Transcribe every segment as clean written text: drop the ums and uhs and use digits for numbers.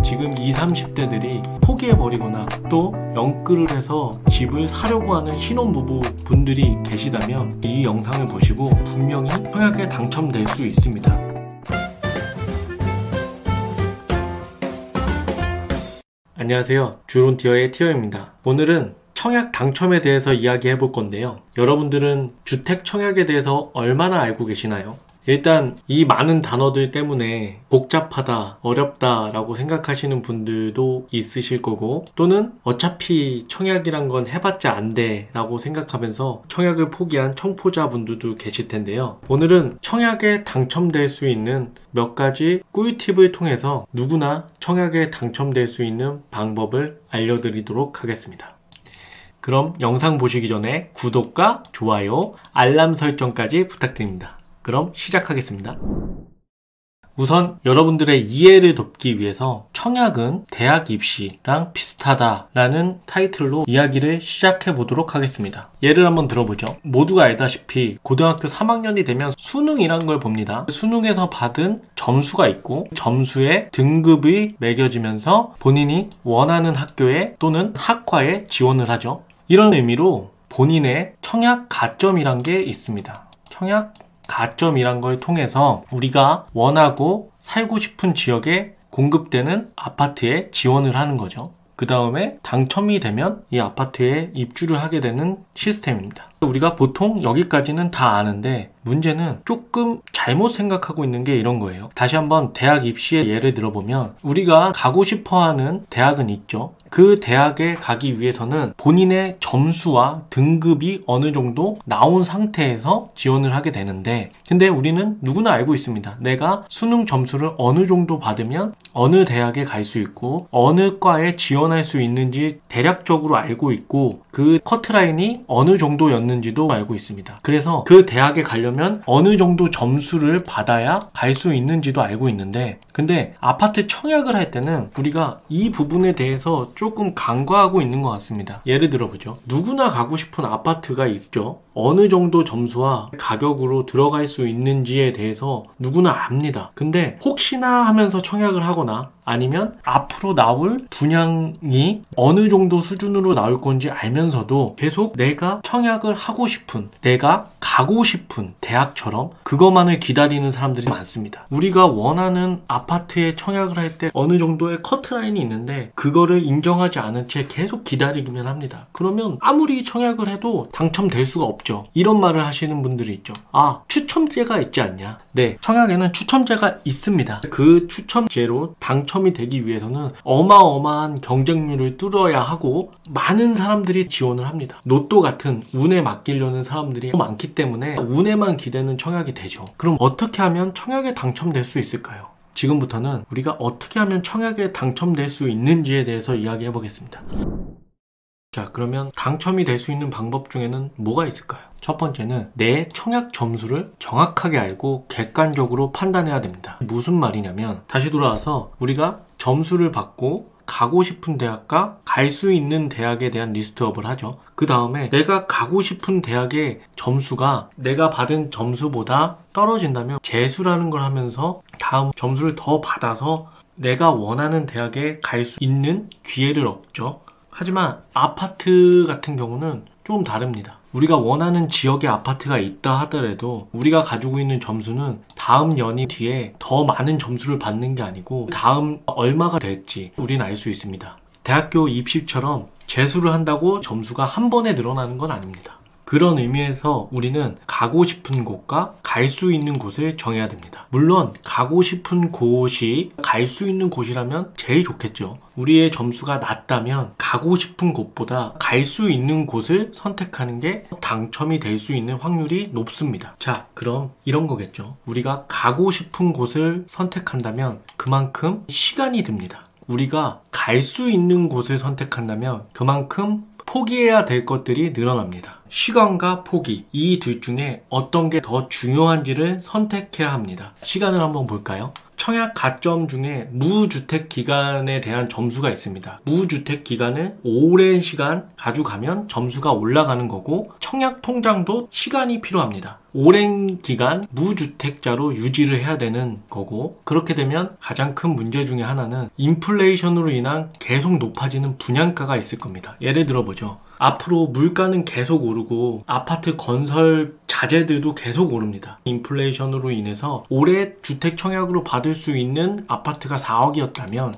지금 20, 30대들이 포기해버리거나 또 영끌을 해서 집을 사려고 하는 신혼부부 분들이 계시다면 이 영상을 보시고 분명히 청약에 당첨될 수 있습니다. 안녕하세요, 주론티어의 티어입니다. 오늘은 청약 당첨에 대해서 이야기해 볼 건데요. 여러분들은 주택 청약에 대해서 얼마나 알고 계시나요? 일단 이 많은 단어들 때문에 복잡하다, 어렵다 라고 생각하시는 분들도 있으실 거고, 또는 어차피 청약이란 건 해봤자 안 돼 라고 생각하면서 청약을 포기한 청포자분들도 계실 텐데요. 오늘은 청약에 당첨될 수 있는 몇 가지 꿀팁을 통해서 누구나 청약에 당첨될 수 있는 방법을 알려드리도록 하겠습니다. 그럼 영상 보시기 전에 구독과 좋아요, 알람 설정까지 부탁드립니다. 그럼 시작하겠습니다. 우선 여러분들의 이해를 돕기 위해서 청약은 대학 입시랑 비슷하다라는 타이틀로 이야기를 시작해 보도록 하겠습니다. 예를 한번 들어보죠. 모두가 알다시피 고등학교 3학년이 되면 수능이란 걸 봅니다. 수능에서 받은 점수가 있고 점수에 등급이 매겨지면서 본인이 원하는 학교에 또는 학과에 지원을 하죠. 이런 의미로 본인의 청약 가점이란 게 있습니다. 청약 가점이란 걸 통해서 우리가 원하고 살고 싶은 지역에 공급되는 아파트에 지원을 하는 거죠. 그 다음에 당첨이 되면 이 아파트에 입주를 하게 되는 시스템입니다. 우리가 보통 여기까지는 다 아는데 문제는 조금 잘못 생각하고 있는 게 이런 거예요. 다시 한번 대학 입시의 예를 들어보면 우리가 가고 싶어하는 대학은 있죠. 그 대학에 가기 위해서는 본인의 점수와 등급이 어느 정도 나온 상태에서 지원을 하게 되는데, 근데 우리는 누구나 알고 있습니다. 내가 수능 점수를 어느 정도 받으면 어느 대학에 갈 수 있고 어느 과에 지원할 수 있는지 대략적으로 알고 있고 그 커트라인이 어느 정도였는지도 알고 있습니다. 그래서 그 대학에 가려면 어느 정도 점수를 받아야 갈 수 있는지도 알고 있는데, 근데 아파트 청약을 할 때는 우리가 이 부분에 대해서 조금 간과하고 있는 것 같습니다. 예를 들어보죠. 누구나 가고 싶은 아파트가 있죠. 어느 정도 점수와 가격으로 들어갈 수 있는지에 대해서 누구나 압니다. 근데 혹시나 하면서 청약을 하거나 아니면 앞으로 나올 분양이 어느 정도 수준으로 나올 건지 알면서도 계속 내가 청약을 하고 싶은, 내가 가고 싶은 대학처럼 그것만을 기다리는 사람들이 많습니다. 우리가 원하는 아파트에 청약을 할 때 어느 정도의 커트라인이 있는데 그거를 인정하지 않은 채 계속 기다리기만 합니다. 그러면 아무리 청약을 해도 당첨될 수가 없죠. 이런 말을 하시는 분들이 있죠. 아, 추첨제가 있지 않냐? 네, 청약에는 추첨제가 있습니다. 그 추첨제로 당첨이 되기 위해서는 어마어마한 경쟁률을 뚫어야 하고 많은 사람들이 지원을 합니다. 로또 같은 운에 맡기려는 사람들이 많기 때문에 운에만 기대는 청약이 되죠. 그럼 어떻게 하면 청약에 당첨될 수 있을까요? 지금부터는 우리가 어떻게 하면 청약에 당첨될 수 있는지에 대해서 이야기해 보겠습니다. 자, 그러면 당첨이 될 수 있는 방법 중에는 뭐가 있을까요? 첫 번째는 내 청약 점수를 정확하게 알고 객관적으로 판단해야 됩니다. 무슨 말이냐면, 다시 돌아와서 우리가 점수를 받고 가고 싶은 대학과 갈 수 있는 대학에 대한 리스트업을 하죠. 그 다음에 내가 가고 싶은 대학의 점수가 내가 받은 점수보다 떨어진다면 재수라는 걸 하면서 다음 점수를 더 받아서 내가 원하는 대학에 갈 수 있는 기회를 얻죠. 하지만 아파트 같은 경우는 좀 다릅니다. 우리가 원하는 지역에 아파트가 있다 하더라도 우리가 가지고 있는 점수는 다음 연이 뒤에 더 많은 점수를 받는 게 아니고 다음 얼마가 될지 우리는 알 수 있습니다. 대학교 입시처럼 재수를 한다고 점수가 한 번에 늘어나는 건 아닙니다. 그런 의미에서 우리는 가고 싶은 곳과 갈 수 있는 곳을 정해야 됩니다. 물론 가고 싶은 곳이 갈 수 있는 곳이라면 제일 좋겠죠. 우리의 점수가 낮다면 가고 싶은 곳보다 갈 수 있는 곳을 선택하는 게 당첨이 될 수 있는 확률이 높습니다. 자, 그럼 이런 거겠죠. 우리가 가고 싶은 곳을 선택한다면 그만큼 시간이 듭니다. 우리가 갈 수 있는 곳을 선택한다면 그만큼 포기해야 될 것들이 늘어납니다. 시간과 포기, 이 둘 중에 어떤 게 더 중요한지를 선택해야 합니다. 시간을 한번 볼까요? 청약 가점 중에 무주택 기간에 대한 점수가 있습니다. 무주택 기간을 오랜 시간 가져가면 점수가 올라가는 거고, 청약 통장도 시간이 필요합니다. 오랜 기간 무주택자로 유지를 해야 되는 거고, 그렇게 되면 가장 큰 문제 중에 하나는 인플레이션으로 인한 계속 높아지는 분양가가 있을 겁니다. 예를 들어보죠. 앞으로 물가는 계속 오르고 아파트 건설 자재들도 계속 오릅니다. 인플레이션으로 인해서 올해 주택 청약으로 받을 수 있는 아파트가 4억이었다면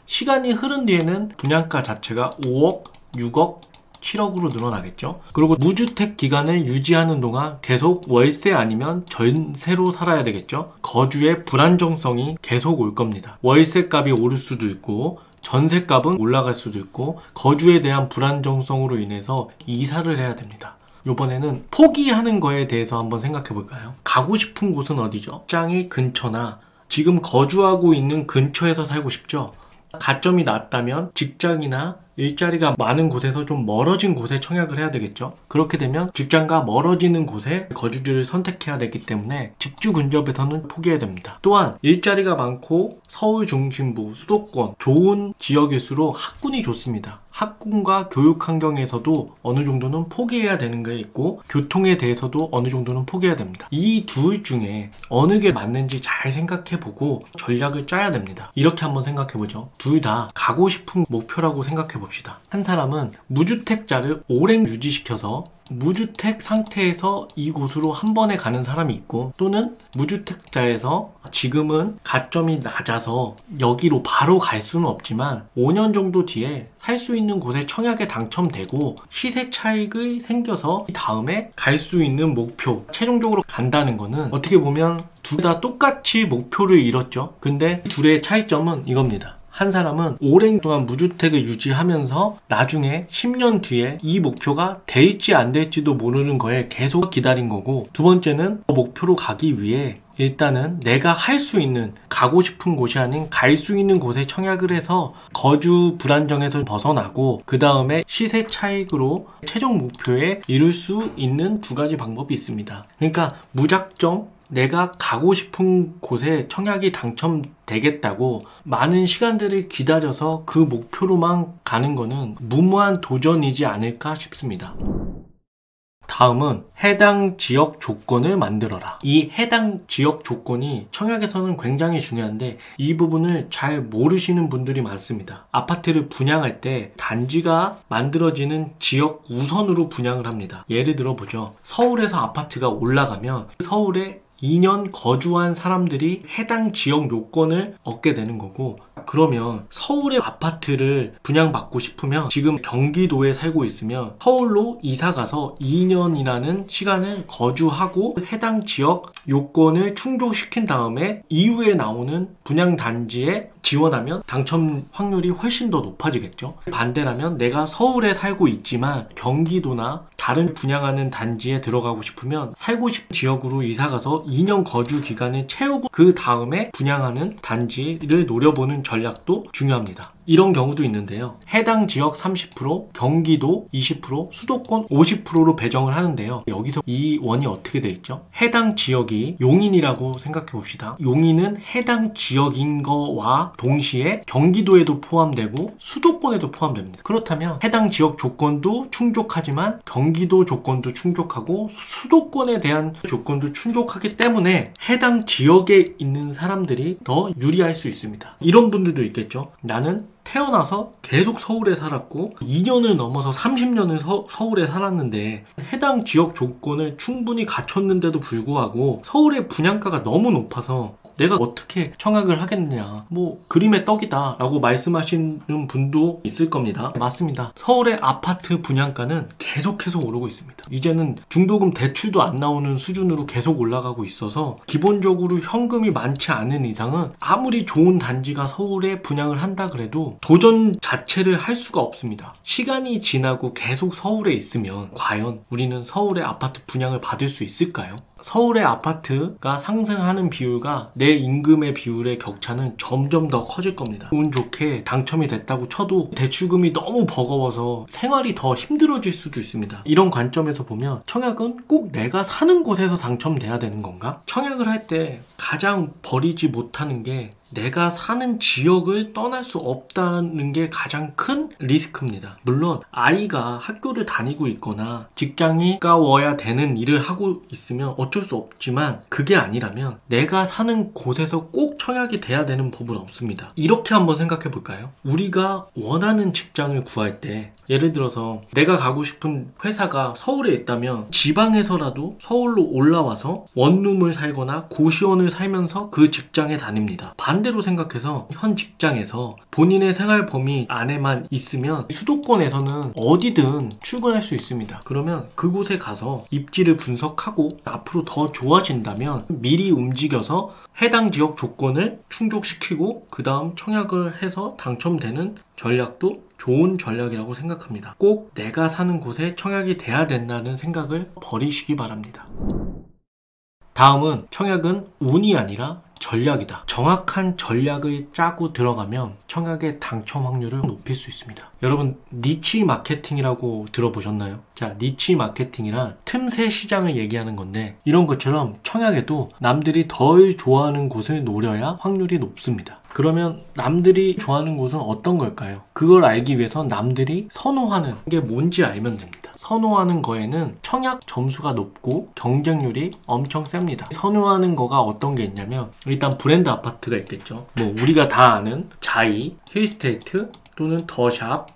시간이 흐른 뒤에는 분양가 자체가 5억, 6억, 7억으로 늘어나겠죠. 그리고 무주택 기간을 유지하는 동안 계속 월세 아니면 전세로 살아야 되겠죠. 거주의 불안정성이 계속 올 겁니다. 월세 값이 오를 수도 있고 전세값은 올라갈 수도 있고 거주에 대한 불안정성으로 인해서 이사를 해야 됩니다. 이번에는 포기하는 거에 대해서 한번 생각해 볼까요? 가고 싶은 곳은 어디죠? 직장이 근처나 지금 거주하고 있는 근처에서 살고 싶죠? 가점이 낮다면 직장이나 일자리가 많은 곳에서 좀 멀어진 곳에 청약을 해야 되겠죠. 그렇게 되면 직장과 멀어지는 곳에 거주지를 선택해야 되기 때문에 직주 근접에서는 포기해야 됩니다. 또한 일자리가 많고 서울 중심부, 수도권, 좋은 지역일수록 학군이 좋습니다. 학군과 교육 환경에서도 어느 정도는 포기해야 되는 게 있고 교통에 대해서도 어느 정도는 포기해야 됩니다. 이 둘 중에 어느 게 맞는지 잘 생각해보고 전략을 짜야 됩니다. 이렇게 한번 생각해보죠. 둘 다 가고 싶은 목표라고 생각해봅시다. 한 사람은 무주택자를 오랜 유지시켜서 무주택 상태에서 이곳으로 한 번에 가는 사람이 있고, 또는 무주택자에서 지금은 가점이 낮아서 여기로 바로 갈 수는 없지만 5년 정도 뒤에 살 수 있는 곳에 청약에 당첨되고 시세 차익이 생겨서 다음에 갈 수 있는 목표, 최종적으로 간다는 거는 어떻게 보면 둘 다 똑같이 목표를 이뤘죠. 근데 둘의 차이점은 이겁니다. 한 사람은 오랜 동안 무주택을 유지하면서 나중에 10년 뒤에 이 목표가 될지 안 될지도 모르는 거에 계속 기다린 거고, 두 번째는 목표로 가기 위해 일단은 내가 할 수 있는, 가고 싶은 곳이 아닌 갈 수 있는 곳에 청약을 해서 거주 불안정에서 벗어나고 그 다음에 시세 차익으로 최종 목표에 이룰 수 있는 두 가지 방법이 있습니다. 그러니까 무작정 내가 가고 싶은 곳에 청약이 당첨되겠다고 많은 시간들을 기다려서 그 목표로만 가는 거는 무모한 도전이지 않을까 싶습니다. 다음은 해당 지역 조건을 만들어라. 이 해당 지역 조건이 청약에서는 굉장히 중요한데 이 부분을 잘 모르시는 분들이 많습니다. 아파트를 분양할 때 단지가 만들어지는 지역 우선으로 분양을 합니다. 예를 들어 보죠. 서울에서 아파트가 올라가면 서울에 2년 거주한 사람들이 해당 지역 요건을 얻게 되는 거고, 그러면 서울의 아파트를 분양받고 싶으면 지금 경기도에 살고 있으면 서울로 이사가서 2년이라는 시간을 거주하고 해당 지역 요건을 충족시킨 다음에 이후에 나오는 분양단지에 지원하면 당첨 확률이 훨씬 더 높아지겠죠. 반대라면 내가 서울에 살고 있지만 경기도나 다른 분양하는 단지에 들어가고 싶으면 살고 싶은 지역으로 이사가서 2년 거주 기간을 채우고 그 다음에 분양하는 단지를 노려보는 전략도 중요합니다. 이런 경우도 있는데요. 해당 지역 30%, 경기도 20%, 수도권 50%로 배정을 하는데요. 여기서 이 원이 어떻게 돼 있죠? 해당 지역이 용인이라고 생각해 봅시다. 용인은 해당 지역인 거와 동시에 경기도에도 포함되고 수도권에도 포함됩니다. 그렇다면 해당 지역 조건도 충족하지만 경기도 조건도 충족하고 수도권에 대한 조건도 충족하기 때문에 해당 지역에 있는 사람들이 더 유리할 수 있습니다. 이런 분들도 있겠죠. 나는 태어나서 계속 서울에 살았고 2년을 넘어서 30년을 서울에 살았는데 해당 지역 조건을 충분히 갖췄는데도 불구하고 서울의 분양가가 너무 높아서 내가 어떻게 청약을 하겠느냐, 뭐 그림의 떡이다 라고 말씀하시는 분도 있을 겁니다. 맞습니다. 서울의 아파트 분양가는 계속해서 오르고 있습니다. 이제는 중도금 대출도 안 나오는 수준으로 계속 올라가고 있어서 기본적으로 현금이 많지 않은 이상은 아무리 좋은 단지가 서울에 분양을 한다 그래도 도전 자체를 할 수가 없습니다. 시간이 지나고 계속 서울에 있으면 과연 우리는 서울의 아파트 분양을 받을 수 있을까요? 서울의 아파트가 상승하는 비율과 내 임금의 비율의 격차는 점점 더 커질 겁니다. 운 좋게 당첨이 됐다고 쳐도 대출금이 너무 버거워서 생활이 더 힘들어질 수도 있습니다. 이런 관점에서 보면 청약은 꼭 내가 사는 곳에서 당첨돼야 되는 건가? 청약을 할 때 가장 버리지 못하는 게 내가 사는 지역을 떠날 수 없다는 게 가장 큰 리스크입니다. 물론 아이가 학교를 다니고 있거나 직장이 가까워야 되는 일을 하고 있으면 어쩔 수 없지만, 그게 아니라면 내가 사는 곳에서 꼭 청약이 돼야 되는 법은 없습니다. 이렇게 한번 생각해 볼까요? 우리가 원하는 직장을 구할 때, 예를 들어서 내가 가고 싶은 회사가 서울에 있다면 지방에서라도 서울로 올라와서 원룸을 살거나 고시원을 살면서 그 직장에 다닙니다. 반대로 생각해서 현 직장에서 본인의 생활 범위 안에만 있으면 수도권에서는 어디든 출근할 수 있습니다. 그러면 그곳에 가서 입지를 분석하고 앞으로 더 좋아진다면 미리 움직여서 해당 지역 조건을 충족시키고 그 다음 청약을 해서 당첨되는 전략도 좋은 전략이라고 생각합니다. 꼭 내가 사는 곳에 청약이 돼야 된다는 생각을 버리시기 바랍니다. 다음은 청약은 운이 아니라 전략이다. 정확한 전략을 짜고 들어가면 청약의 당첨 확률을 높일 수 있습니다. 여러분, 니치 마케팅이라고 들어보셨나요? 자, 니치 마케팅이란 틈새 시장을 얘기하는 건데, 이런 것처럼 청약에도 남들이 덜 좋아하는 곳을 노려야 확률이 높습니다. 그러면 남들이 좋아하는 곳은 어떤 걸까요? 그걸 알기 위해서 남들이 선호하는 게 뭔지 알면 됩니다. 선호하는 거에는 청약 점수가 높고 경쟁률이 엄청 셉니다. 선호하는 거가 어떤 게 있냐면, 일단 브랜드 아파트가 있겠죠. 뭐 우리가 다 아는 자이, 힐스테이트 또는 더샵,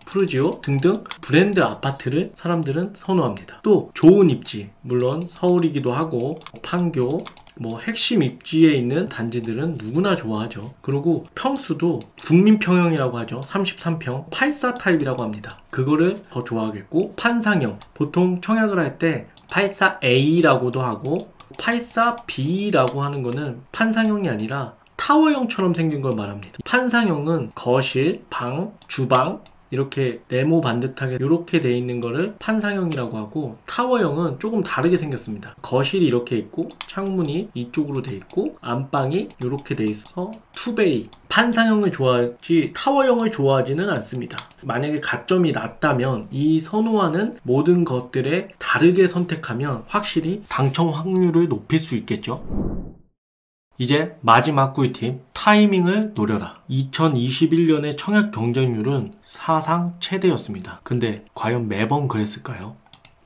푸르지오 등등 브랜드 아파트를 사람들은 선호합니다. 또 좋은 입지, 물론 서울이기도 하고 판교, 핵심 입지에 있는 단지들은 누구나 좋아하죠. 그리고 평수도 국민평형이라고 하죠. 33평, 84 타입이라고 합니다. 그거를 더 좋아하겠고, 판상형, 보통 청약을 할 때 84A라고도 하고 84B라고 하는 거는 판상형이 아니라 타워형처럼 생긴 걸 말합니다. 판상형은 거실, 방, 주방 이렇게 네모 반듯하게 이렇게 돼 있는 거를 판상형이라고 하고, 타워형은 조금 다르게 생겼습니다. 거실이 이렇게 있고 창문이 이쪽으로 돼 있고 안방이 이렇게 돼 있어서 투베이. 판상형을 좋아하지 타워형을 좋아하지는 않습니다. 만약에 가점이 낮다면 이 선호하는 모든 것들에 다르게 선택하면 확실히 당첨 확률을 높일 수 있겠죠. 이제 마지막 꿀팁, 타이밍을 노려라. 2021년의 청약 경쟁률은 사상 최대였습니다. 근데 과연 매번 그랬을까요?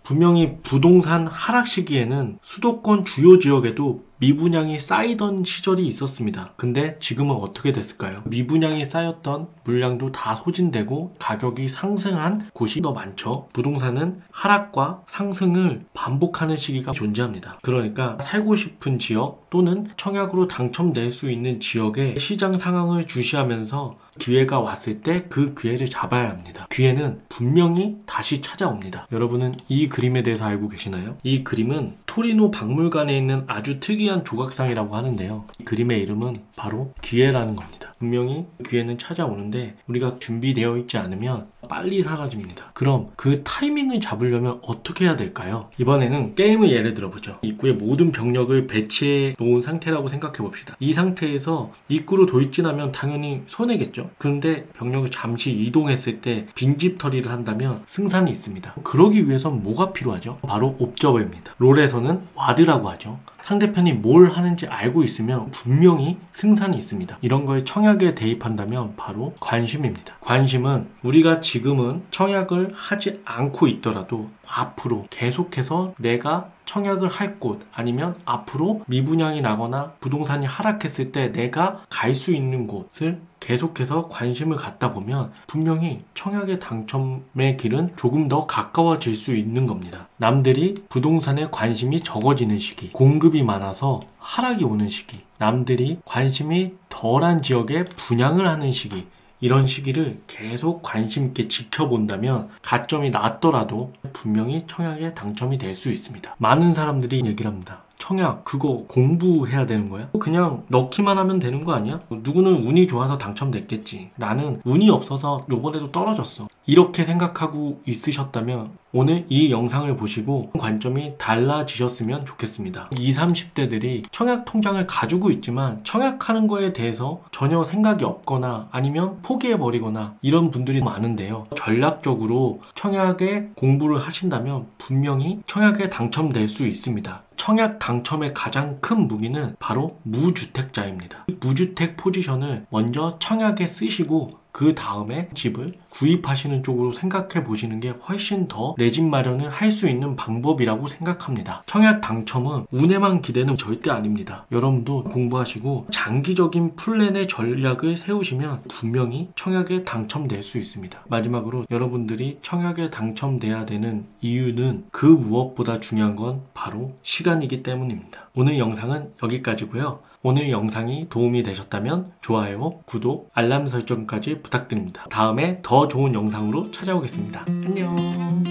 분명히 부동산 하락 시기에는 수도권 주요 지역에도 미분양이 쌓이던 시절이 있었습니다. 근데 지금은 어떻게 됐을까요? 미분양이 쌓였던 물량도 다 소진되고 가격이 상승한 곳이 더 많죠. 부동산은 하락과 상승을 반복하는 시기가 존재합니다. 그러니까 살고 싶은 지역 또는 청약으로 당첨될 수 있는 지역의 시장 상황을 주시하면서 기회가 왔을 때 그 기회를 잡아야 합니다. 기회는 분명히 다시 찾아옵니다. 여러분은 이 그림에 대해서 알고 계시나요? 이 그림은 토리노 박물관에 있는 아주 특이한 조각상이라고 하는데요. 이 그림의 이름은 바로 기회라는 겁니다. 분명히 기회는 찾아오는데 우리가 준비되어 있지 않으면 빨리 사라집니다. 그럼 그 타이밍을 잡으려면 어떻게 해야 될까요? 이번에는 게임을 예를 들어보죠. 입구에 모든 병력을 배치해 놓은 상태라고 생각해 봅시다. 이 상태에서 입구로 돌진하면 당연히 손해겠죠. 그런데 병력을 잠시 이동했을 때 빈집 처리를 한다면 승산이 있습니다. 그러기 위해선 뭐가 필요하죠? 바로 옵저버입니다. 롤에서는 와드라고 하죠. 상대편이 뭘 하는지 알고 있으면 분명히 승산이 있습니다. 이런 걸 청약에 대입한다면 바로 관심입니다. 관심은 우리가 지금은 청약을 하지 않고 있더라도 앞으로 계속해서 내가 청약을 할 곳, 아니면 앞으로 미분양이 나거나 부동산이 하락했을 때 내가 갈 수 있는 곳을 계속해서 관심을 갖다 보면 분명히 청약의 당첨의 길은 조금 더 가까워질 수 있는 겁니다. 남들이 부동산에 관심이 적어지는 시기, 공급이 많아서 하락이 오는 시기, 남들이 관심이 덜한 지역에 분양을 하는 시기, 이런 시기를 계속 관심 있게 지켜본다면 가점이 낮더라도 분명히 청약에 당첨이 될 수 있습니다. 많은 사람들이 얘기를 합니다. 청약 그거 공부해야 되는 거야? 그냥 넣기만 하면 되는 거 아니야? 누구는 운이 좋아서 당첨됐겠지. 나는 운이 없어서 요번에도 떨어졌어. 이렇게 생각하고 있으셨다면 오늘 이 영상을 보시고 관점이 달라지셨으면 좋겠습니다. 20, 30대들이 청약 통장을 가지고 있지만 청약하는 거에 대해서 전혀 생각이 없거나 아니면 포기해버리거나 이런 분들이 많은데요. 전략적으로 청약에 공부를 하신다면 분명히 청약에 당첨될 수 있습니다. 청약 당첨의 가장 큰 무기는 바로 무주택자입니다. 무주택 포지션을 먼저 청약에 쓰시고 그 다음에 집을 구입하시는 쪽으로 생각해 보시는 게 훨씬 더 내 집 마련을 할 수 있는 방법이라고 생각합니다. 청약 당첨은 운에만 기대는 절대 아닙니다. 여러분도 공부하시고 장기적인 플랜의 전략을 세우시면 분명히 청약에 당첨될 수 있습니다. 마지막으로 여러분들이 청약에 당첨돼야 되는 이유는 그 무엇보다 중요한 건 바로 시간이기 때문입니다. 오늘 영상은 여기까지고요. 오늘 영상이 도움이 되셨다면 좋아요, 구독, 알람 설정까지 부탁드립니다. 다음에 더 좋은 영상으로 찾아오겠습니다. 안녕.